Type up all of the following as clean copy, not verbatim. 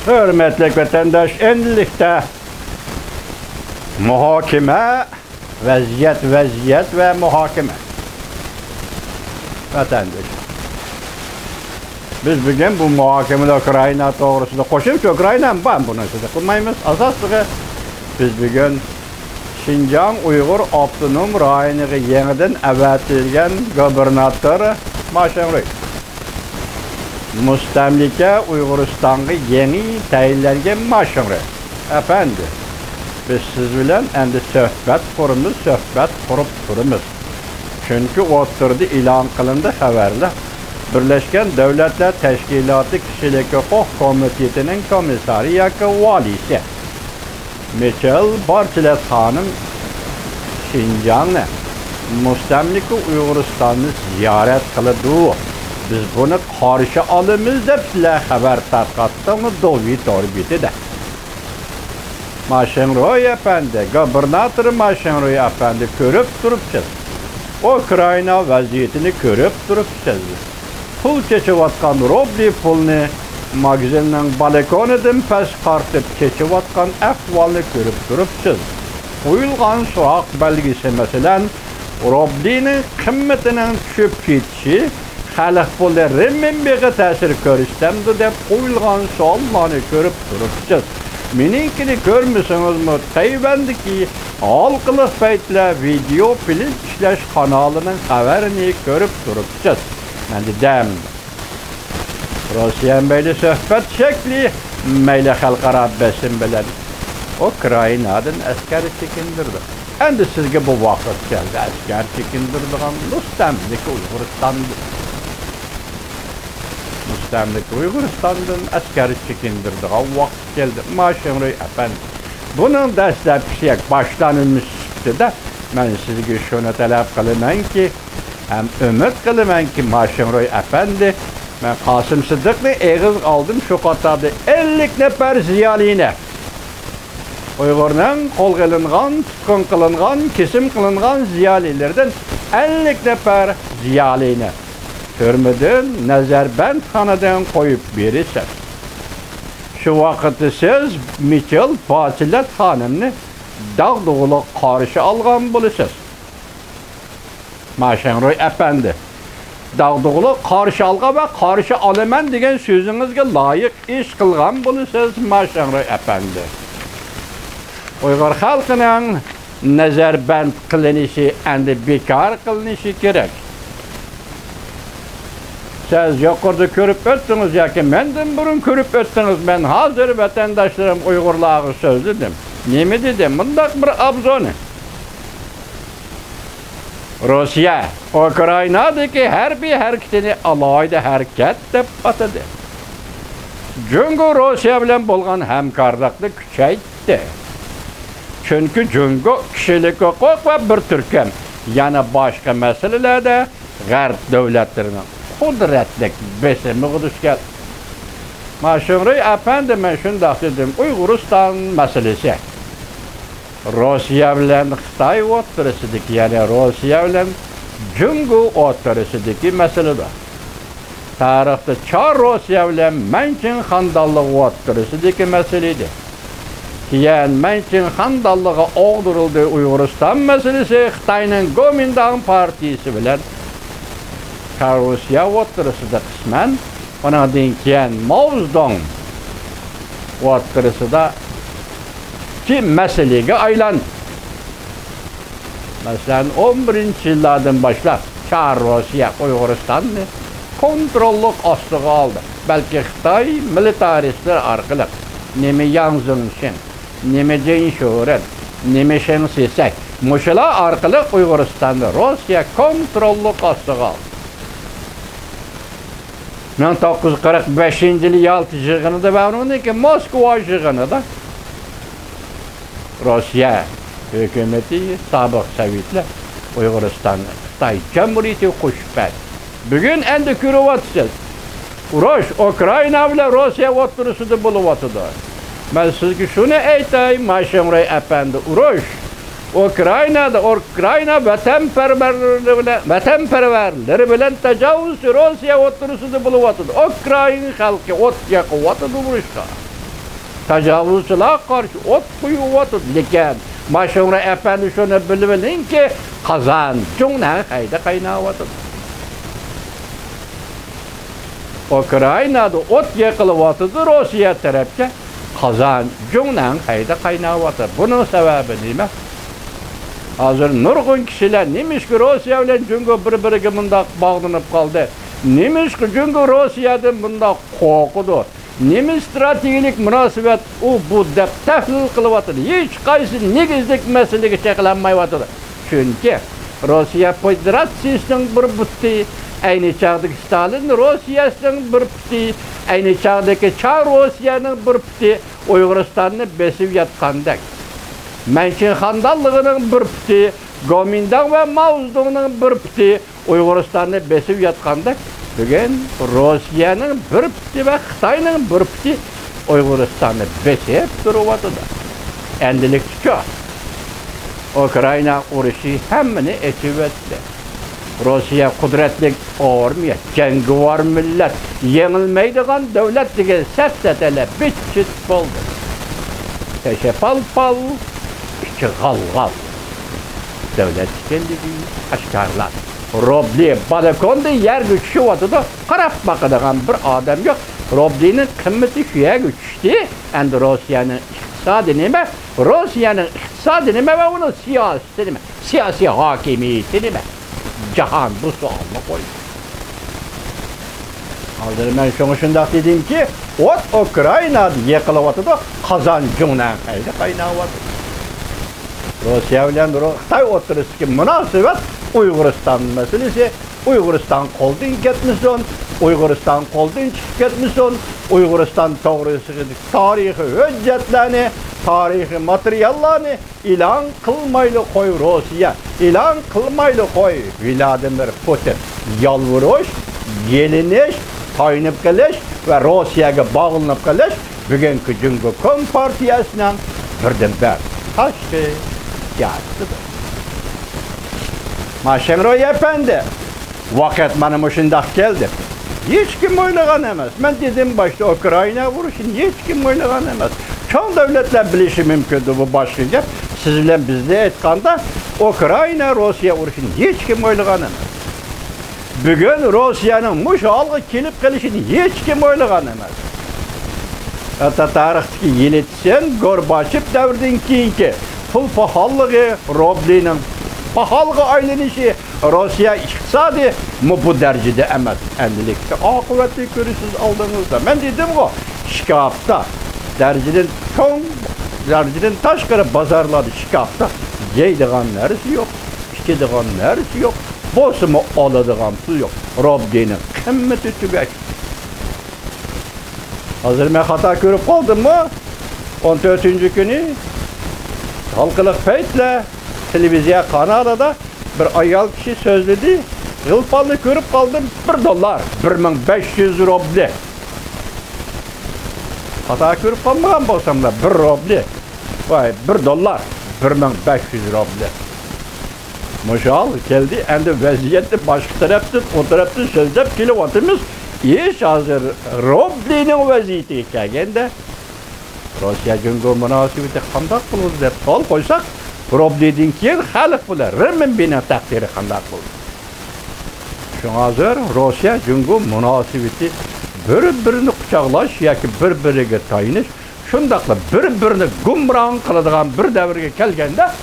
Hürmetli vatandaş, endilikte muhakeme, vaziyet ve muhakeme. Vatandaş. Biz bugün bu muhakemede Ukrayna doğrusunda koşuyoruz. Ukrayna ben bunu size kılmayımız. Asaslığı biz bugün Şinjan Uygur Abdunum rayoniga yeniden evetilgen gubernatör Mashenroy. Mustamlika Uyg'uristonga yeni tayinlangan Mashenroy. Efendi, biz siz bilan endi suhbat qurib turamiz. Çünkü o'tirdi e'lon qilindi xabarda. Birleşken Devletler Teşkilatı Kişilik Hukuk Komiteti'nin komissariyaki valisi Michel Bachelet Hanım Şinjan'ı Mustamlika Uyg'uristonni ziyorat qildi. Biz bunu qarshi olamiz deb sizlar xabar tarqatdimi David orbitida. Mashenroy efendi, gubernatör Mashenroy efendi ko'rib turibsiz. Ukrayna vaziyetini ko'rib turibsiz. Pul keçivatkan rubli pulni magazinning balkonidan pasqartib keçivatkan ahvolni ko'rib turibsiz. Qo'yilgan so'roq belgisi masalan rublining qimmatining tushib ketishi xalq puli renminbiga ta'sir ko'rsatdi deb qo'yilgan savollarni ko'rib turibsiz. Meninkini ko'rmasangiz Tayvandagi halqiliq paytlar video film ishlash kanalining xabarini ko'rib turibsiz. Endi dam Rossiya bilan suhbat shakli mayli xalqaro besim bilan Ukraynadan askar chekindirdi. Endi sizga bu vaqt keldi. Askar chekindirdigan Mustamlika Uyg'uristondan askar chekindirdigan vaqt keldi. Mashenroy efendi. Bunun dastlabki boshlanishida men sizga shuni talab qilamanki, hem ümit kılımen ki Mashenroy efendi, ben Kasım Sıddık'la eğiz aldım şu katarda 50 nefer ziyalini. Uygur'dan kol kılıngan, tutkun kılıngan, kesim kılıngan ziyalilerden 50 nefer ziyalini. Türmeden, Nazarband kanadan koyup verirsen. Şu vakitte siz Michel Bachelet Hanım'ını dağ karşı algan bulursunuz. Mashenroy efendi. Dağdığılı karşı alga ve karşı alaman degen sözünüzge layık iş kılgan bulursunuz Mashenroy efendi. Uygur halkının nazarband kılınışı endi bekar kılınışı gerek. Siz yukarıda körüp öttünüz ya ki menden burun körüp öttünüz. Ben hazır vatandaşlarım Uygurlar'a söz dedim. Ne mi dedim? Bundak bir abzonu. Rusya, Ukrayna'daki her bir hareketini alayda hareket deb atadı. Çünkü Rusya bilen bolgan hamkorlikni kuchaytdi. Çünkü kişilik hukuk ve bir türkem yana başka meselelerde G'arb davlatlarının kudretlik besimi duch keldi. Mashenroy efendi men shundoq dedim, Uyg'uriston meselesi. Rusya bilen Xitoy o'rtasidagi, ya'ni Rusya bilen Jungo o'rtasidagi masalada. Tarixda Char Rusya bilen Manching xandonligi o'rtasidagi masala edi. Keyin Manching xandonligi og'dirildi Uyg'uriston masalasi Xitoyning Kuomintang partiyasi bilen Char Rusya o'rtasida qisman, ondan keyin Mao Zedong o'rtasida ki meseleye aylandı. Mesela 11. yıllardan başlap Çar Rusya Uyg'uristonni kontrolluk ostiga aldı. Belki Xitoy militaristler arkalık neme Yang Zemin, neme Deng Xiaoping, neme Chen Shizheng muşalar arkalık Uyg'uristonni Rusya kontrolluk ostiga aldı. 1945 yılı Yalta yig'inida va undan keyin Moskva yig'inida Rusya hükümeti sabık Sovetler Uyg'uriston Xitoy Cumhuriyeti qo'shib. Bugün endi ko'ryapsiz. Urush Ukrayna bilan Rusya o'rtasida bo'lyapti. Men sizga shuni aytay, Mashenroy efendi, urush Ukrayna vatanparvarlari bilan tajovuz Rusya o'rtasida bo'lyapti. Ukrayna xalqi o't yoqyapti urushga. Tecavüzçılığa karşı ot koyuyordu. Lekin Maşınra efendi şunu bilin ki kazancından hayda kaynavatı. Ukrayna'da ot yakılıvatıdır Rusya tarafka kazancından hayda kaynavatı. Bunun sebebi neymi? Hazır nurgun kişiler nemiş ki Rusya ile çünkü birbirine bunda bağlanıp kaldı. Nemiş ki çünkü Rusya'dan bunda korkudu. Nemiş stratejik münasebet bu dep tahlil kılıvatıdı. Hiç kaysi negizlik meseleki çekilenmeyevatıdı. Çünkü Rusya Federasyası'nın bir bitti. Aynı çağdaki Stalin Rusya'sının bir bitti. Aynı çağdaki Çar Rusya'nın bir bitti. Uyguristan'ı besip yatkandak. Menşin Handallığı'nın bir bitti. Gomindan ve Mao Zedong'un bir bitti. Uyguristan'ı besip yatkandak. Bugün Rusya'nın bir bitti ve Xitay'nın bir bitti. Uyguristan'ı besip duruvatıdı. Endilik şu. Ukrayna uruшу hemmini etivetti. Rusya kudretli armiya, cengivar millet, yenilmeydiğen devlet diye sefsetele bitçit oldu. Teşe pal pal, içi gal gal. Devlet kendiliği aşkarlar. Robli, balakonda yer güçü vardı da karap bakıdığan bir adam yok. Robli'nin kımmeti şuya güçtü. And Rusya'nın iktisadı neme? Rusya'nın iktisadı neme ve onun siyaseti neme? Siyasi hakimiyeti neme? Cahan bu sualını koydu. Hazır ben şunu şundak dedim ki, Ukrayna'da yıkılıvatı da kazancından kaynavatı. Rusya ile Xitay oturuşki münasebet Uyguristan meselesi. Uyguristan koldan ketmişsin, Uyguristan koldan çıkıp ketmişsin, Uyguristan doğrusu tarihi hüccetlerini, tarihi materyallerini ilan kılmaylı koy Rusya, ilan kılmaylı koy Vladimir Putin. Yalvuruş, geliniş, taynıp keliş ve Rusya'ya bağlanıp keliş bugünkü Cumhur Kompartiyası'nın birden-bir taşkı yatıdır. Maşenroy efendi, vakit benim şundak geldi. Hiç kim oylagan emez. Ben dedim başta Ukrayna vuruşun hiç kim oylagan emez. Çoğun devletler bilişi mümkündü bu başlayacak. Sizle bizde etkanda Ukrayna Rusya vuruşun hiç kim oylagan emez. Bugün Rusya'nın muş algı kilip gelişini hiç kim oylagan emez. Hatta tarihteki yelitsen Gorbachev devrden keyinki pul pahallığı Robli'nin pahallığı aylanışı Rusya iktisadi mu bu derecede emez. Endilikte akıbetli görürsünüz aldığınızda. Ben dedim o şikafta dereceden çoğun dereceden taşkara bazarladı şikafta. Yeydiğen neresi yok, içkidiğen neresi yok, bozumu alıdığen pul yok. Robli'nin kımmeti tübek. Hazır ben hata görüp kaldım mı? 14. günü halkılık peytle televizya kanalında bir ayal kişi sözledi. Yılpallı görüp kaldım $1, 1500 rubli. Hata görüp kalmadan bolsam da 1 rubli. Vay $1, 1500 rubli. Muşal geldi, endi vaziyette başka taraftan, o taraftan sözlep kilovatımız iş hazır Robli'nin vaziyeti kelgende Rusya Cumhur münasebeti qanday qiladi deb savol qo'ysak, Robli'dan keyin xalq bular renminbining taqdiri qanday bo'ldi. Shunga hazır Rusya Cumhur münasebeti bir-birini quchoqlash yoki bir-biriga tayinish, shundaqla bir-birini gumron qiladigan bir davrga kelganda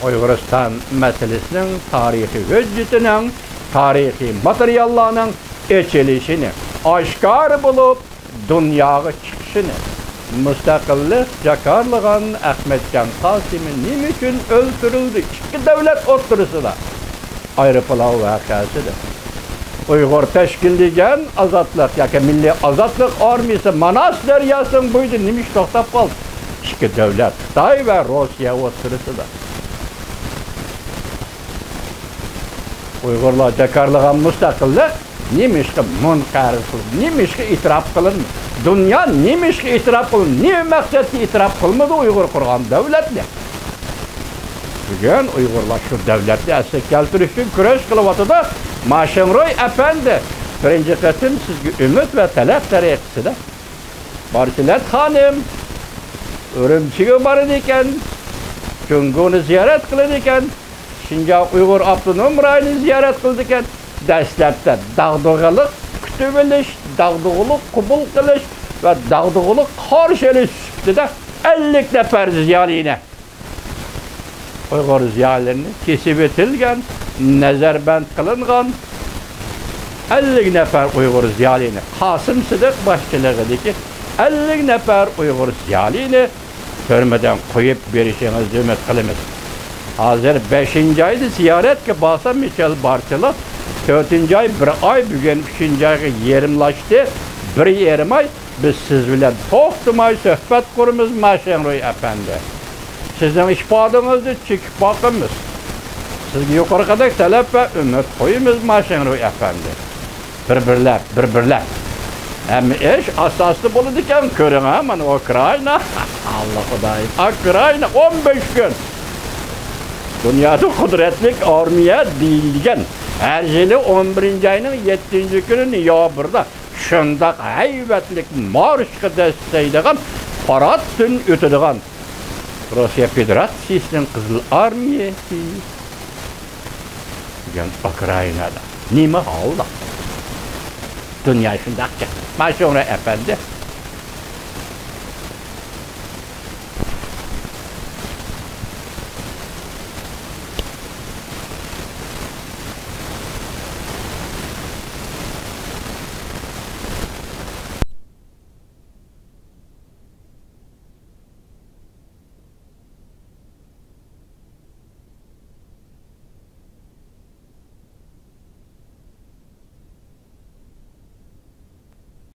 Uyg'uriston masalasining tarixiy hujjatining, tarixiy materiallarning echilishini, oshkor bo'lib dunyoga chiqishini, mustaqillik jakarlagan Ahmetcan Qasim'i nima uchun o'ldirildi? Ikki davlat o'rtasida ayrıpılav vakasıdır. Uyghur teşkillagan azatlık yoki Milliy Azatlık Armiyasi Manas deryasının bo'yida nima ish to'xtab qoldi? Ikki davlat, Xitoy va Rossiya o'rtasida. Uyg'urlar jakarlagan mustaqillik nima ishga munqarir qildi? Nima ishga e'tirof qilindi? Dunyo nima ishga e'tirof qildi? Nima maqsadga e'tirof qilmadi Uyg'ur qurgan davlatlar? Bugün Uyg'urlar shu davlatni asli keltirish uchun kurash qilyapti-da. Mashinroy efendi, birinchi qatim sizga umid va talab tariqasida Barchilat xonim, Ürümçiga barar ekan, Cunguni ziyorat qilar ekan, Şinjan Uyg'ur Avtonom rayonini ziyorat qildi ekan. Dastlabda dag'dug'alik kutib olish, dag'dug'alik qabul qilish va dag'dug'alik qarshi olish sifatida 50 nafar ziyolini Uyg'ur ziyolilarini kesib o'tilgan, nazarband qilingan 50 nafar Uyg'ur ziyolini Qosim Sidiq boshchiligidagi 50 nafar Uyg'ur ziyolini turmadan qo'yib berishingizni umid qilamiz. Hozir 5-oyda ziyoratga borsam Michel Barchilik 4-oy 1 oy bugun 3-oyga yerimlashdi. 1,5 oy biz siz bilan to'xtamay suhbat quramiz Mashinro'y efendi. Sizning ifodangizni chekib boqamiz. Sizga yuqoridagi talab va umid qo'yamiz Mashinro'y efendi. Bir-birlar. Hem iş asaslı bo'ladi ekan, ko'ring ha, mana Ukraina. Allah Xudoyim. Ukraina 15 gün. Dunyoda qudratli armiya deyilgan. Her yili 11-oyning 7-kuni noyabrda shundoq haybatlik marshga dastaydigan parad tun o'tadigan Rossiya Federatsiyasining Qizil Armiyasi degan Ukrainada. Nima holda? Dünya şundaqcha. Mashinro'y efendi